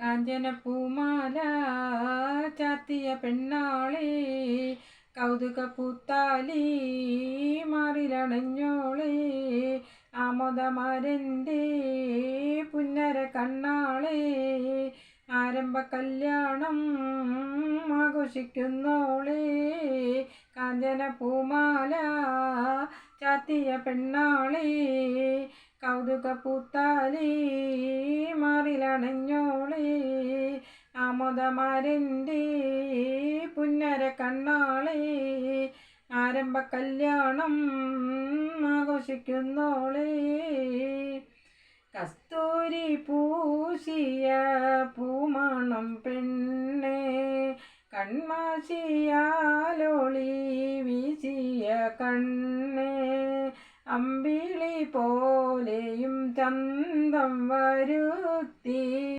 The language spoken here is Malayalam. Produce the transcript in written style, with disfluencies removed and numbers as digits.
കാഞ്ചനപ്പൂമാല ചാത്തിയ പെണ്ണാളെ കൗതുക പൂത്താലി മാറിലണഞ്ഞോളെ ആമോദമാരൻ്റെ പുന്നര കണ്ണാളെ ആരംഭ കല്യാണം ആഘോഷിക്കുന്നോളെ കാഞ്ചനപ്പൂമാല ചാത്തിയ പെണ്ണാളെ കൗതുക പൂത്താലി മാറിലണഞ്ഞോളെ ആമോദമാരൻ്റെ പുന്നര കണ്ണാളെ ആരംഭ കല്യാണം ആഘോഷിക്കുന്നോളെ കസ്തൂരി പൂശിയ പൂമണം പെണ്ണെ കൺമാശിയാലോളി വീശിയ കണ്ണെ അമ്പിളി പോലെയും ചന്തം വരുത്തി